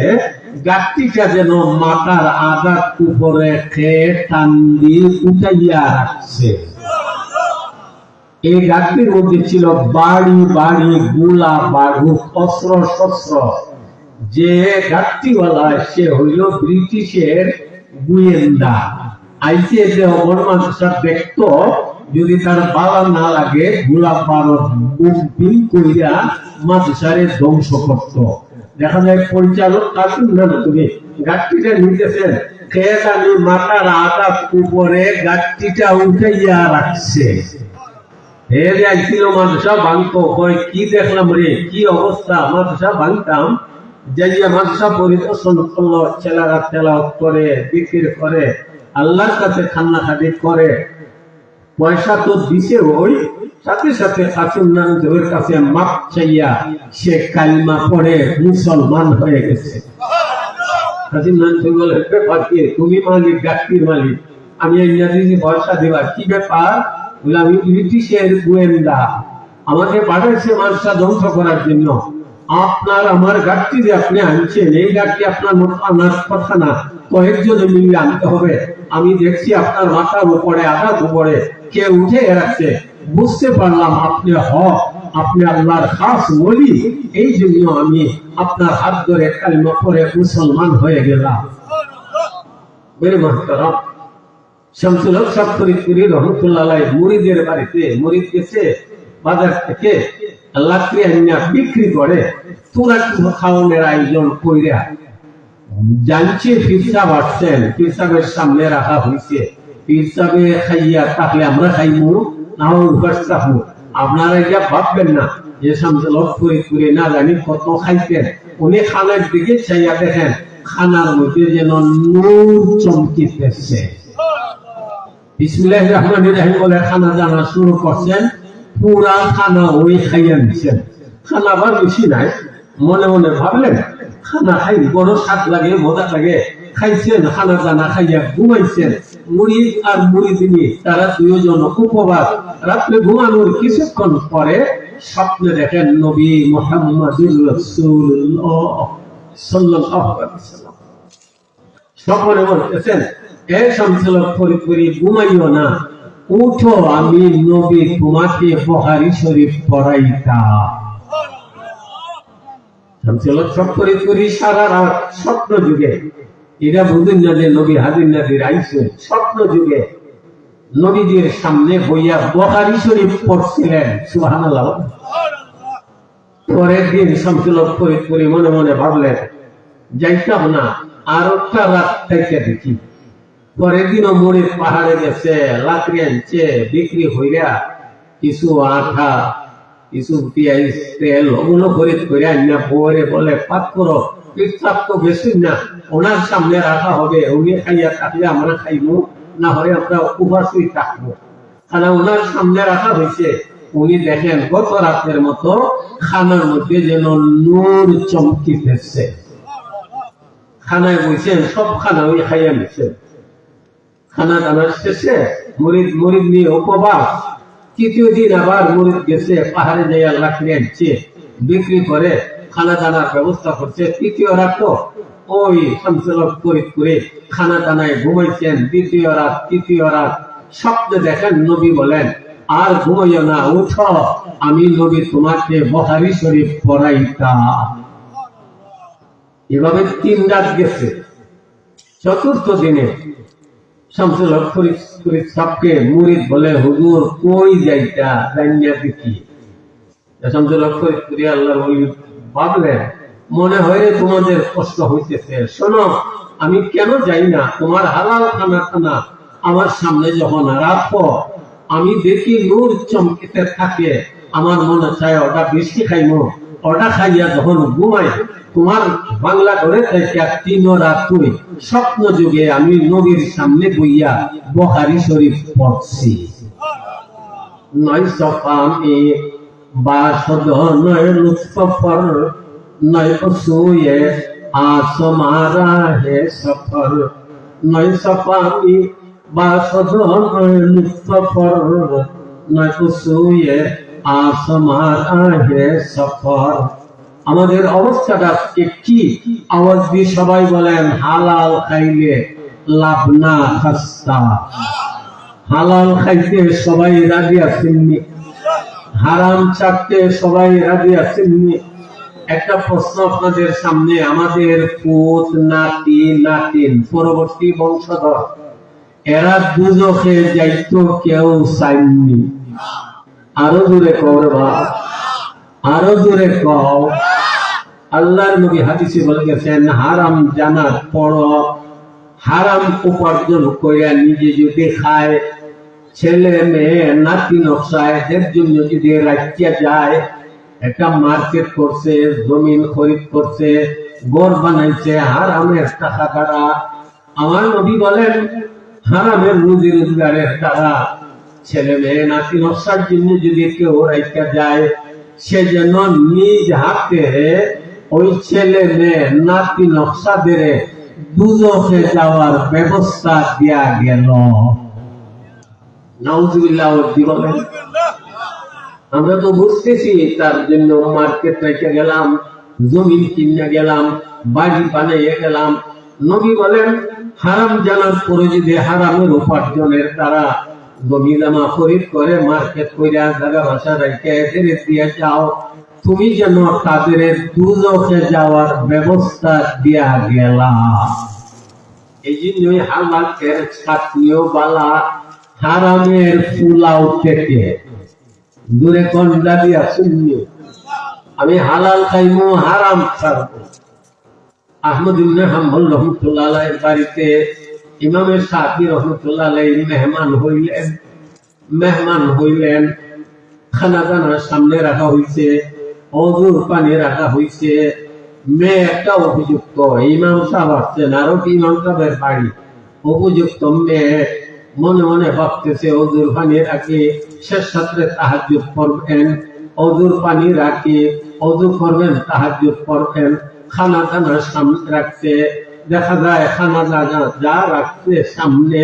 গাছটিটা যেন মাথার আঘাত উপরে খেয়ে টান দিয়ে উঠাইয়া রাখছে। এই গাছটির মধ্যে ছিল বাড়ি বাড়ি গোলা বারুদ, অস্ত্র শস্ত্র। যে গাছটিওয়ালা সে হইল ব্রিটিশের গোয়েন্দা। আইসে যে অবর্মানসার দেখত, যদি তার বালা না লাগে গোলা বারুদ বিল কইরা মাদ্রাসারে ধ্বংস করত। দেখা যায় পরিচালক কাসিম নানকি গাছটিটা নিতেছেন, খেয়ে টানি মাথার আঘাত উপরে গাছটিটা উঠাইয়া রাখছে। মাদ্রাসা ভাঙতো, কি দেখলাম রে, কি অবস্থা। মাদ্রাসা ভাঙতাম, যাইয়া মাদ্রাসা পরিদর্শন করলো, ছেলেরা তেলাওয়াত করে, বিক্রি করে, আল্লাহর কাছে খান্নাখাটি করে, পয়সা তো দিছে। ওই সাথে সাথে কাসিম নানকির কাছে মাপ চাইয়া সে কালিমা পড়ে মুসলমান হয়ে গেছে। কাসিম নানকি বলে, ব্যাপার কি, তুমি মালিক, গাছটির মালিক, আমি ইংরেজি পয়সা দেবার কি ব্যাপার? আমি ব্রিটিশের গোয়েন্দা, আমাকে পাঠাচ্ছে মাদ্রাসা ধ্বংস করার জন্য। আপনার আমার গাছটি যে আপনি আনছেন, এই গাছটি আপনার আনার কথা না, কয়েকজনে মিলে আনতে হবে। আমি দেখছি আপনার মাথার উপরে আঘাত উপরে কে উঠে রাখছে, বুঝতে পারলাম আপনি হক, আপনি আল্লাহর খাস ওলি, এই জন্য আমি আপনার হাত ধরে কালিমা পড়ে মুসলমান হয়ে গেলাম। মেরে মাহতারাম, শামসুল হক সাহেব ফরিদপুরি রহমতুল্লাহ আলাইহি মুরিদের বাড়িতে, মুরিদ গেছে বাজার থেকে লাকড়ি আনিয়া বিক্রি করে, তোরা খাওয়ানোর আয়োজন কইরা জানছে পীর সাহেব আসছেন, পীর সাহেবের সামনে রাখা হয়েছে। পীর সাহেবে খাইয়া থাকলে আমরা খাইমু, না উপাস থাকবো। আপনারা যা ভাববেন না যে শামসুল হক ফরিদপুরি না জানি কত খাইতেন। উনি খানার দিকে চাইয়া দেখেন, খানার মধ্যে যেন নূর চমকিতেছে। বিসমিল্লাহির রহমানির রহিম বলে খানা জানা শুরু করছেন, পুরা খানা ওই খাইয়া দিচ্ছেন। খানা আবার বেশি নাই, মনে মনে ভাবলেন খানা খাই বড় স্বাদ লাগে, মজা লাগে। খাইছেন, খানা জানা খাইয়া ঘুমাইছেন। মুড়ি আর মুড়ি তিনি তারা দুইজন উপবাস। রাত্রে ঘুমানোর কিছুক্ষণ পরে স্বপ্নে দেখেন নবী মুহাম্মদুর রাসূলুল্লাহ সাল্লাল্লাহু আলাইহি ওয়াসাল্লাম। স্বপ্নে বলতেছেন, হে শামসুল হক ফরিদপুরি, ঘুমাইও না, উঠো, আমি নবী তোমাকে বুখারী শরীফ পড়াইতাম। শামসুল হক ফরিদপুরি সারা রাত স্বপ্ন যুগে, এরা বুঝেন না যে নবী হাজির নাজির আইসেন, স্বপ্ন যুগে নবীজির সামনে বইয়া বুখারী শরীফ পড়ছিলেন। সুবহানাল্লাহ। পরের দিন শামসুল হক ফরিদপুরি মনে মনে ভাবলেন, যাইতাম না, আর একটা রাত থেকে দেখি। পরের দিনও মুড়ির পাহাড়ে গেছে, লাকড়ি আনছে, বিক্রি হইয়া কিছু আঠা কিছু পেঁয়াজ তেল ওগুলো করে আন্না পরে বলে পাক করো, পিঠাপ তো বেশি না, ওনার সামনে রাখা হবে, উনি খাইয়া থাকলে আমরা খাইবো, না হলে আমরা উপাসই থাকবো। খানা ওনার সামনে রাখা হয়েছে, উনি দেখেন গত রাতের মতো খানার মধ্যে যেন নূর চমকিতেছে। খানায় বলছেন, সব খানা ওই খাইয়া নিচ্ছে। খানা দানার শেষে মরিদ নিয়ে উপবাস। তৃতীয় দিন আবার মরিদ গেছে, পাহাড়ে যাইয়া লাকড়ি আনছে, বিক্রি করে খানা দানার ব্যবস্থা করছে। তৃতীয় রাত ওই শামসুলক করে খানা দানায় ঘুমাইছেন। দ্বিতীয় রাত, তৃতীয় রাত স্বপ্নে দেখেন নবী বলেন, আর ঘুমাইও না, উঠো, আমি নবী তোমাকে বুখারী শরীফ পড়াইতাম। এভাবে 3 রাত গেছে। চতুর্থ দিনে শামসুল হক ফরিদ সাহেবকে মুরিদ বলে, হুজুর কই যাইতা, জানিয়া দেখি। শামসুল হক ফরিদ আল্লাহর ওলি ভাবলেন, মনে হয় তোমাদের কষ্ট হইতেছে, শোনো আমি কেন যাই না, তোমার হালাল খানা আমার সামনে যখন রাখো, আমি দেখি নূর চমকিতে থাকে, আমার মনে চায় ওটা বেশি খাইমো, ওটা খাইয়া যখন ঘুমাই, তোমার বাংলা ঘরে থেকে 3 রাত স্বপ্ন যুগে আমি নবীর সামনে বইয়া বুখারী শরীফ পড়ছি। 9 সফামি বাসদ 9 লুৎফর 9 পসুয়ে আসমারা হে সফর 9 সফামি বাসদ 9 লুৎফর 9 পসুয়ে আসমারা হে সফর। আমাদের অবস্থাটা কি? আওয়াজ দিয়ে সবাই বলেন, হালাল খাইলে লাভ না খাস্তা। হালাল খাইতে সবাই রাজি আছেননি? হারাম চাকতে সবাই রাজি আছেননি? একটা প্রশ্ন আপনাদের সামনে, আমাদের পুত, নাতি, নাতিন, পরবর্তী বংশধর, এরা দুজখে যাইতো কেউ চাইনি? আরো জোরে করবা, আরো জোরে কও। আল্লাহর নবী হাদিসে বলে গেছেন, হারাম জানার পর হারাম উপার্জন করে নিজে যদি খায়, ছেলে মেয়ে নাতি নকশায় এর জন্য যদি রাখিয়া যায়, একটা মার্কেট করছে, জমিন খরিদ করছে, ঘর বানাইছে হারামের টাকা দ্বারা, আমার নবী বলেন হারামের রুজি রোজগারের দ্বারা ছেলে মেয়ে নাতি নকশার জন্য যদি কেউ রাখিয়া যায়, সে যেন নিজ হাতে ওই ছেলে মেয়ে নাতি নকশাদের দুজখে যাওয়ার ব্যবস্থা দেয়া গেল। নাউজুবিল্লাহ বলেন। আমরা তো বুঝতেছি, তার জন্য মার্কেট রেখে গেলাম, জমিন কিনে গেলাম, বাড়ি বানিয়ে গেলাম। নবী বলেন, হারাম জানার পরে যদি হারামের উপার্জনের দ্বারা জমি জমা খরিদ করে মার্কেট কইরা জায়গা ভাষা রেখে এদের দিয়ে যাও, তুমি যেন তাদের দুজখে যাওয়ার ব্যবস্থা দিয়া গেলা। এই জন্যই হালালের ছাত্রীয় বালা হারামের ফুলাও থেকে দূরে কন্ডা দিয়া শুননি। আমি হালাল খাইমু, হারাম ছাড়বো। আহমদ ইবনে হাম্বল রহমতুল্লাহ আলাইহির বাড়িতে ইমামে শাফি রহমতুল্লাহ আলাইহি মেহমান হইলেন। খানা দানা সামনে রাখা হয়েছে, অজুর পানি রাখা হয়েছে। মেয়ে একটা উপযুক্ত, ইমাম সাহেব আসছেন, আরো ইমাম সাহেবের বাড়ি, উপযুক্ত মেয়ে মনে মনে ভাবতেছে, অজুর পানি রাখি, শেষ রাত্রে তাহাজ্জুদ পড়বেন, অজুর পানি রাখি, অজু করবেন, তাহাজ্জুদ পড়বেন। খানা দানা সামনে রাখছে, দেখা যায় খানা দানা যা রাখছে সামনে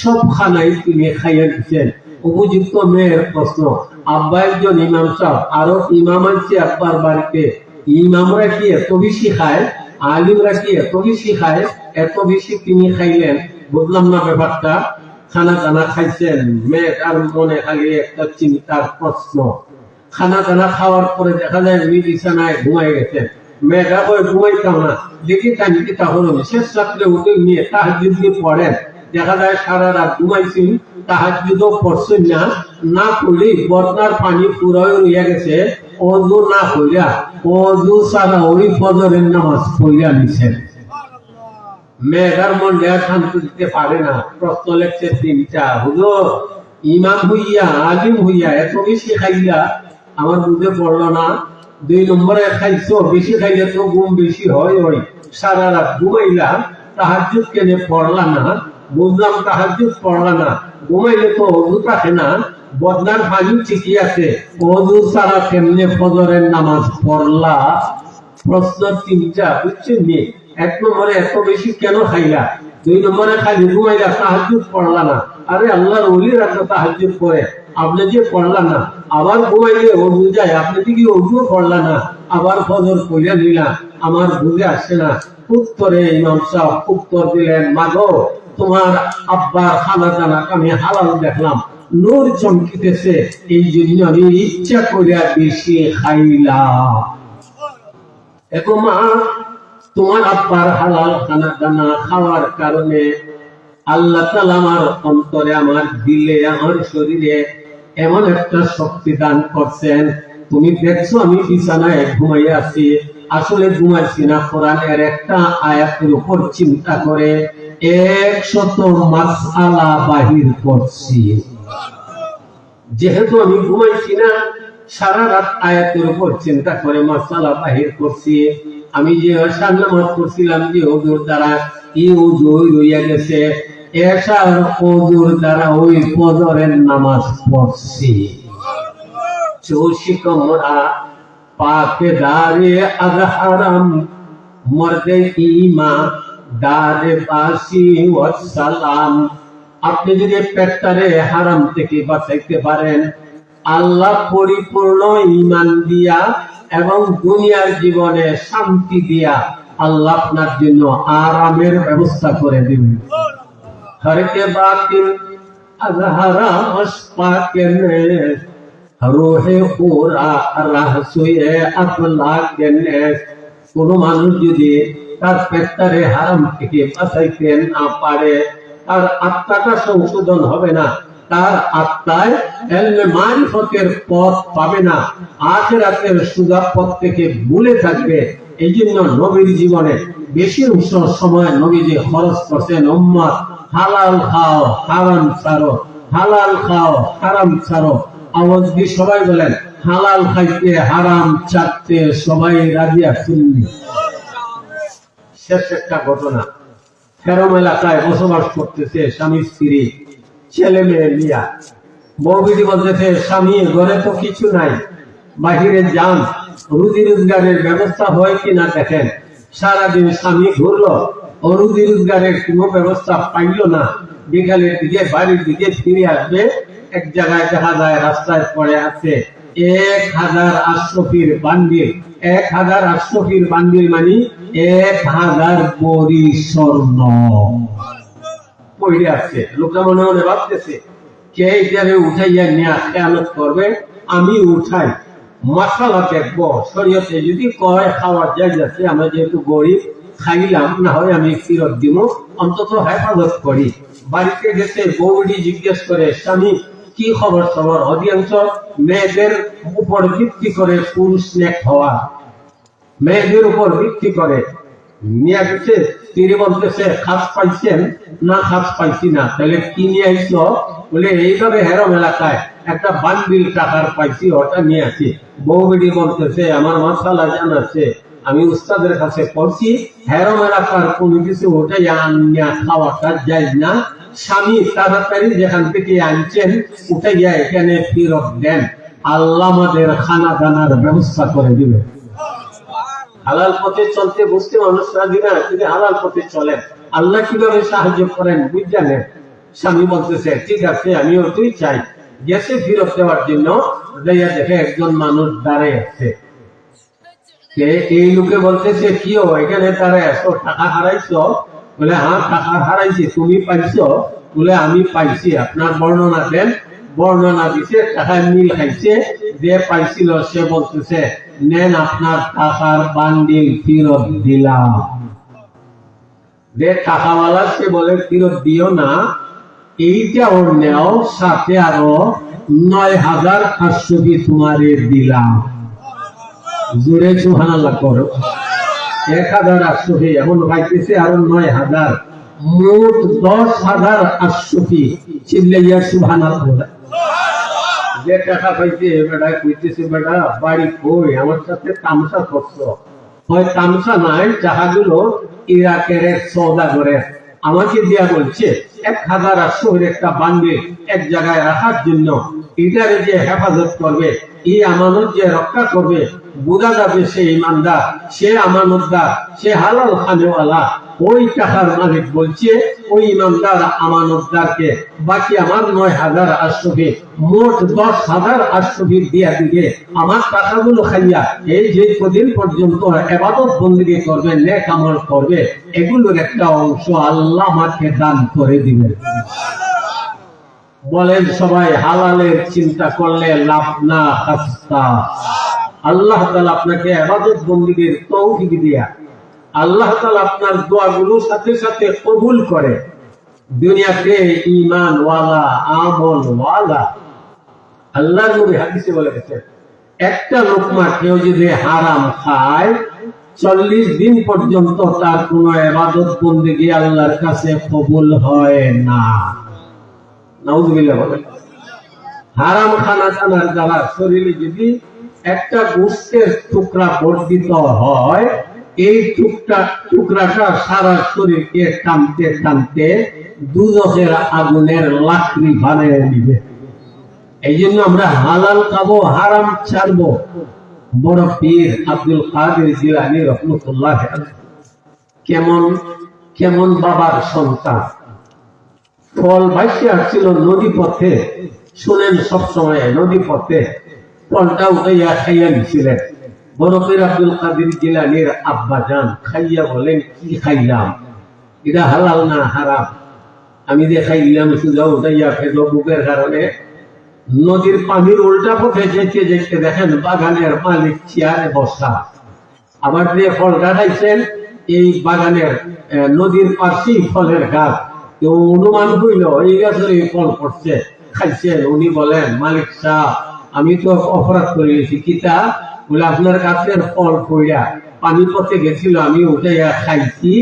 সব খানাই তিনি খাইয়ে দিচ্ছেন। উপযুক্ত মেয়ের প্রশ্ন, আব্বা একজন ইমাম সাহেব, আরো ইমাম আছে আব্বার বাড়িতে, ইমামরা কি এত বেশি খায়, আলিমরা কি এত বেশি খায়, এত বেশি তিনি খাইলেন? বুঝলাম না ব্যাপারটা। খানা দানা খাইছেন, মেয়েটার মনে খালি একটা চিন্তার প্রশ্ন। খানা দানা খাওয়ার পরে দেখা যায় উনি বিছানায় ঘুমাই গেছেন। মেয়েটা কই ঘুমাইতাম না, দেখি টানি তখন শেষ রাত্রে উঠে নিয়ে তাহাজ্জুদ পড়েন। দেখা যায় সারা রাত ঘুমাইছেন, তাহাজ্জুদও পড়ছেন না, না পড়লে বদনার পানি পুরোই রইয়া গেছে, অজু না কইরা অজু ছাড়া ওই ফজরের নামাজ পড়িয়া নিছেন। মেয়েটার মন শান্তি দিতে পারে না, প্রশ্ন লেখছে 3টা, হুজুর ইমাম হইয়া আলিম হইয়া এত বেশি খাইয়া আমার বুঝে পড়লো না। 2 নম্বরে খাইছো, বেশি খাইলে তো ঘুম বেশি হয়, ওই সারা রাত ঘুমাইলা, তাহাজ্জুদ কেনে পড়লা না? বুঝলাম তাহাজ্জুদ পড়লা না, ঘুমাইলে তো ওযু থাকে না, বদনার পানি ঠিকই আছে, ওযু ছাড়া কেমনে ফজরের নামাজ পড়লা? প্রশ্ন 3টা, বুঝছেন নি? 1 নম্বরে এত বেশি কেন খাইলা? 2 নম্বরে খালি ঘুমাইলা, তাহাজ্জুদ পড়লা না। আরে আল্লাহর ওলিরা তো তাহাজ্জুদ পড়ে, আপনি যে পড়লা না, আবার ঘুমাইলে ওযু যায়, আপনি কি ওযুও পড়লা না, আবার ফজর পড়িয়া নিলা, আমার বুঝে আসছে না। উত্তরে ইমাম সাহেব উত্তর দিলেন, মাগো তোমার আব্বার খানা দানা আমি হালাল দেখলাম, নূর চমকিতেছে, এই জন্য আমি ইচ্ছা করিয়া বেশি খাইলাম। এখন মা, তোমার আব্বার হালাল খানা দানা খাওয়ার কারণে আল্লাহ তাআলা আমার অন্তরে, আমার দিলে, আমার শরীরে এমন একটা শক্তি দান করছেন। তুমি দেখছো আমি বিছানায় ঘুমাইয়া আছি, আসলে ঘুমাইছি না, কোরআনের একটা আয়াতের উপর চিন্তা করে 100 মাসআলা বাহির করছি। যেহেতু আমি ঘুমাইছি না, সারা রাত আয়াতের উপর চিন্তা করে মাসআলা বাহির করছি। আমি যে এশার নামাজ পড়ছিলাম, যে ওযুর দ্বারা এই ওযু হইয়া গেছে, এশার ওযুর দ্বারা ওই ফজরের নামাজ পড়ছি। চৌশিক মোরা পাকে দারে আজহারাম, মর্দে ইমা দারে বাসি ওয়াসসালাম। আপনি যদি পেটটারে হারাম থেকে বাঁচাইতে পারেন, আল্লাহ পরিপূর্ণ ঈমান দিয়া এবং দুনিয়ার জীবনে শান্তি দিয়া আল্লাহ আপনার জন্য আরামের ব্যবস্থা করে দিবেন। হরকে বাতিল আজহারা আসপাকে নে, রোহে পুরা রাহসুয়ে আখলাকে নে। কোন মানুষ যদি তার পেটটারে হারাম থেকে বাঁচাইতে না পারে, তার আত্মাটা সংশোধন হবে না, তার আত্মায় ইলমে মারিফতের পথ পাবে না, আখিরাতের সোজা পথ থেকে ভুলে থাকবে। এই জন্য নবীর জীবনে বেশি অংশ সময় নবীজি খরচ করছেন, উম্মত হালাল খাও হারাম ছাড়ো, হালাল খাও হারাম ছাড়ো। আওয়াজ দিয়ে সবাই বলেন, হালাল খাইতে হারাম ছাড়তে সবাই রাজি আছেননি? শেষ একটা ঘটনা, ফেরম এলাকায় বসবাস করতেছে স্বামী স্ত্রী, ছেলে মেয়ে নিয়া। বউবিটি বলতেছে, স্বামী ঘরে তো কিছু নাই, বাহিরে যান, রুজি রোজগারের ব্যবস্থা হয় কিনা দেখেন। সারাদিন স্বামী ঘুরলো, ও রুজি রোজগারের কোনো ব্যবস্থা পাইল না। বিকালের দিকে বাড়ির দিকে ফিরে আসবে, এক জায়গায় দেখা যায় রাস্তায় পড়ে আছে 1000 আশরফির বান্ডিল। 1000 আশরফির বান্ডিল মানে 1000 বড়ি স্বর্ণ পড়ে আছে। লোকটা মনে মনে ভাবতেছে, কে এটারে উঠাইয়া নেয়া খেয়ালত করবে, আমি উঠাই, মশালা দেখবো, শরীয়তে যদি কয় খাওয়ার যায় যাচ্ছে, আমরা যেহেতু গরিব খাইলাম, না হয় আমি ফিরত দিব, অন্তত হেফাজত করি। বাড়িতে গেছে, বউটি জিজ্ঞেস করে, স্বামী কি খবর খবর? অধিকাংশ মেয়েদের উপর ভিত্তি করে পুরুষ নেক হওয়া, মেয়েদের উপর ভিত্তি করে নিয়ে গেছে। তিনি বলতেছে, খাস পাইছেন? না খাস পাইছি না। তাহলে কি নিয়ে আইছ? বলে এইভাবে হেরম এলাকায় একটা বান্ডিল টাকার পাইছি, ওটা নিয়ে আসি। বউ বেটি বলতেছে, আমার মাসালা জানাচ্ছে, আমি উস্তাদের কাছে পড়ছি, হেরম এলাকার কোন কিছু ওটাই আনিয়া খাওয়াটা যায় না। স্বামী তাড়াতাড়ি যেখান থেকে আনছেন উঠাইয়া এখানে ফেরত দেন, আল্লাহ আমাদের খানা দানার ব্যবস্থা করে দিবে। হালাল পথে চলতে বুঝতে মানুষ রাজি না, কিন্তু হালাল পথে চলেন, আল্লাহ কিভাবে সাহায্য করেন বুঝলেন। স্বামী বলতেছে, ঠিক আছে আমিও তুই চাই। গেছে ফেরত দেওয়ার জন্য, দেখে একজন মানুষ দাঁড়ায় আছে। এই লোকে বলতেছে, কি এখানে দাঁড়ায় আছো, টাকা হারাইছো? বলে, হ্যাঁ টাকা হারাইছি। তুমি পাইছো? বলে, আমি পাইছি। আপনার বর্ণনা দেন। বর্ণনা দিছে, টাকায় মিল খাইছে। যে পাইছিল সে বলতেছে, নেন আপনার টাকার বান্ডিল ফেরত দিলাম। যে টাকাওয়ালা সে বলে, ফেরত দিও না, এইটা ওর নেও, সাথে আরো 9800 তোমারে দিলাম। জোরে সুবহানাল্লাহ করো। 1800 এখন পাইতেছে আরো 9000, মোট 10800। চিল্লাইয়া সুবহানাল্লাহ। যে টাকা পাইছে বেটা কইতেছে বেটা বাড়ি কই আমার সাথে তামসা করছো, হয় তামসা নাই, যাহাগুলো ইরাকের সওদাগরের আমাকে দিয়া বলছে 1,800 একটা বান্ডিল এক জায়গায় রাখার জন্য, এটারে যে হেফাজত করবে, এই আমানত যে রক্ষা করবে, বোঝা যাবে সে ইমানদার, সে আমানতদার, সে হালাল খানেওয়ালা। ওই টাকার মালিক বলছে ওই ইমানদার আমানতদারকে বাকি আমার 9,000 আশরফি, মোট 10,000 আশরফি দিয়া দিবে। আমার টাকাগুলো খাইয়া এই যে কদিন পর্যন্ত ইবাদত বندگی করবে, নেক আমল করবে, এগুলোর একটা অংশ আল্লাহ আমাকে দান করে দিবে। বলেন সবাই, হালালের চিন্তা করলে লাভ না খাস্তা। আল্লাহ তাআলা আপনাকে ইবাদত বندگির তৌফিক দিয়া আল্লাহ তাআলা আপনার দোয়াগুলোর সাথে সাথে কবুল করে। দুনিয়াতে ঈমান ওয়ালা, আমল ওয়ালা, আল্লাহর নবী হাদিসে বলে গেছেন, একটা লোকমা কেউ যদি হারাম খায় 40 দিন পর্যন্ত তার কোন ইবাদত বندگی আল্লাহর কাছে কবুল হয় না। নাউযুবিল্লাহ। বলেন হারাম খানা জানার দ্বারা শরীরে যদি একটা গোশতের টুকরা বর্ধিত হয়, এই টুকরাটা সারা শরীরকে টানতে টানতে দুজখের আগুনের লাকড়ি বানিয়ে দিবে। এই জন্য আমরা হালাল খাবো, হারাম ছাড়বো। বড় পীর আব্দুল কাদের জিলানী রাহমাতুল্লাহ আলাইহি কেমন বাবার সন্তান, ফল ভাসিয়ে আসছিল নদী পথে, শুনেন সবসময় নদী পথে ফলটা উঠাইয়া খাইয়া নিছিলেন। বড় পীর আব্দুল কাদের জিলানীর আব্বা জান খাইয়া বলেন, কি খাইলাম, এটা হালাল না হারাম? আমি যে খাইলাম সুজা উঠাইয়া ফেলো বুকের কারণে। নদীর পানির উল্টা পথে যেতে যেতে দেখেন বাগানের মালিক চেয়ারে বসা। আবার যে ফলটা খাইছেন এই বাগানের নদীর পাশেই ফলের গাছ, কেউ অনুমান হইল এই গাছের এই ফল পড়ছে, খাইছেন। উনি বলেন, মালিক সাহেব আমি তো অপরাধ করে গেছি। কিতা? বলে আপনার গাছের ফল পড়া পানি পথে গেছিল, আমি উঠাইয়া খাইছি,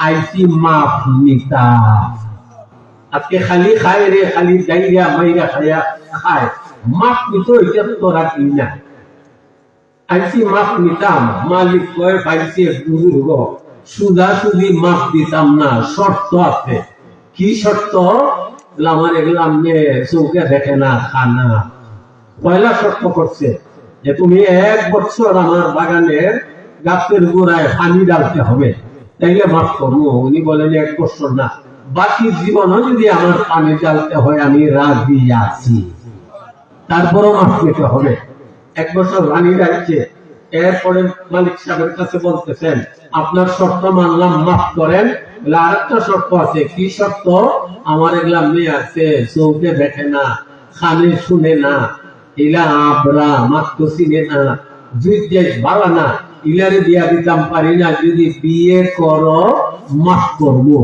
আইসি মাফ নিতা। আজকে খালি খায় রে, খালি যাইয়া মাইরা খাইয়া খায়, মাফ নিত এটা তোরা কি না? আইসি মাফ নিতাম। মালিক কয়ে পাইছে বুজুর্গ, সুদা সুদি মাফ দিতাম না, শর্ত আছে। কি শর্ত? আমার এগুলো আপনি চৌকে দেখে না খানা। পয়লা শর্ত করছে যে তুমি 1 বছর আমার বাগানের গাছের গোড়ায় পানি ডালতে হবে, তাইলে মাফ করবো। উনি বলেন 1 বছর না, বাকি জীবনও যদি আমার পানি ডালতে হয় আমি রাজি আছি, তারপরও মাফ নিতে হবে। 1 বছর পানি ডালছে, এরপরে মালিক সাহেবের কাছে বলতেছেন, আপনার শর্ত মানলাম, মাফ করেন। আর একটা শর্ত আছে। কি শর্ত? আমার এগুলা মেয়ে আছে, চৌকে দেখে না, খানে শুনে না, ইলা আবরা মাত্র চিনে না, জুইজ ভালো না, ইলারে বিয়া দিতাম পারি না, যদি বিয়ে করো মাফ করবো।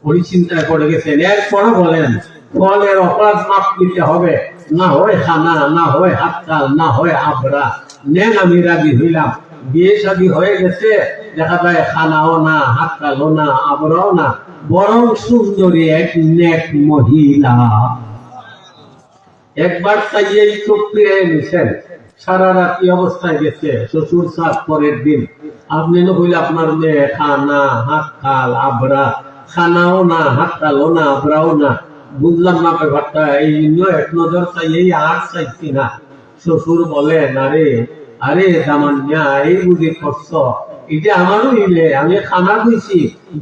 ওই চিন্তায় পড়ে গেছেন। এরপরে বলেন, ফলের অপরাধ মাফ দিতে হবে, না হয় খানা, না হয় হাততাল, না হয় আবরা, নেন আমি রাজি হইলাম। বিয়ে শাদী হয়ে গেছে, দেখা যায় খানাও না, হাততালও না, আবরাও না, বরং সুন্দরী এক নেক মহিলা। একবার চাইয়েই চোখ ফিরে নিছেন, সারা রাতি অবস্থায় গেছে, শ্বশুর সাত পরের দিন। আপনি না হইলে আপনার মেয়ে খানা, হাততাল, আবরা, খানাও না, হাততালও না, আবরাও না। বুঝলাম না ব্যাপারটা, এই জন্য এক নজর চাইয়েই আর চাইছি না। শ্বশুর বলেন, আরে আরে দামান্যা, এই বুঝি করছ, এটা আমারও ইলে, আমি খানা দিয়েছি,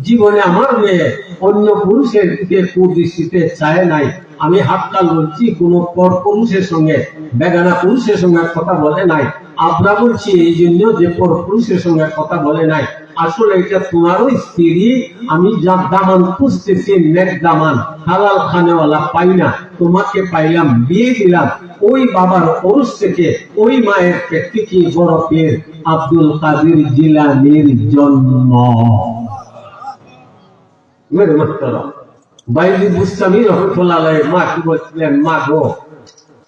জীবনে আমার মেয়ে অন্য পুরুষের দিকে কুদৃষ্টিতে চায় নাই। আমি হাততাল বলছি, কোন পর পুরুষের সঙ্গে, বেগানা পুরুষের সঙ্গে কথা বলে নাই। আমরা বলছি এই জন্য যে পর পুরুষের সঙ্গে কথা বলে নাই। আসলে এটা তোমারও স্ত্রী, আমি যা দামান খুঁজতেছি, নেক দামান হালাল খানেওয়ালা পাই না, তোমাকে পাইলাম, বিয়ে দিলাম। ওই বাবার ওরস থেকে, ওই মায়ের পেট থেকে বড় পীর আব্দুল কাদের জিলানীর জন্ম। বাইজি বুস্তামি রহমতুল্লাহ আলাইহি মা কি বলছিলেন, মা গো,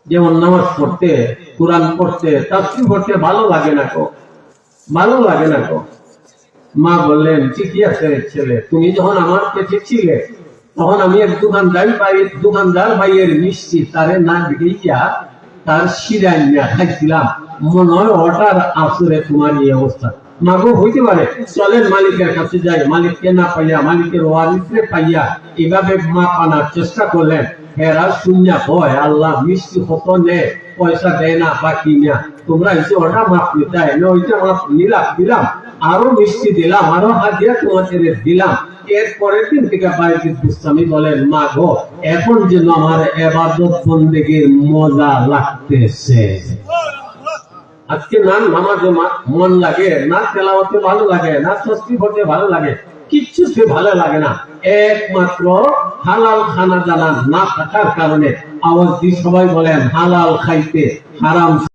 যেমন নামাজ পড়তে, কোরআন পড়তে, তাফসীর পড়তে ভালো লাগে না গো, ভালো লাগে না গো। মা বললেন, ঠিকই আছে ছেলে, তুমি যখন আমার পেটে ছিলে তখন আমি এক দোকানদার ভাইয়ের মিষ্টি তারে না দিইয়া তার শিরাই না খাইছিলাম, মনে হয় ওটার আসরে তোমার এই অবস্থা। মাগো হইতে পারে, চলেন মালিকের কাছে যাই, মালিককে না পাইয়া মালিকের ওয়ারিসে পাইয়া এভাবে মাপ আনার চেষ্টা করলেন। এরা শূন্য হয় আল্লাহ মিষ্টি হতো নে, পয়সা দেয় না বাকি না, তোমরা এসে ওটা মাপ নিতে, ওইটা মাপ দিলাম, আরো মিষ্টি দিলাম, আরো হাজিয়া তোমাদের দিলাম। এরপরের দিন থেকে বাইরে গোস্বামী বলেন, মা গো এখন যেন আমার ইবাদত বন্দেগীর মজা লাগতেছে। আজকে না নামাজে মন লাগে, না তেলাওয়াতে ভালো লাগে, না তসবিহ পড়তে ভালো লাগে, কিচ্ছুতে ভালো লাগে না। একমাত্র হালাল খানা জানা না থাকার কারণে আওয়াজ দিয়ে সবাই বলেন হালাল খাইতে হারাম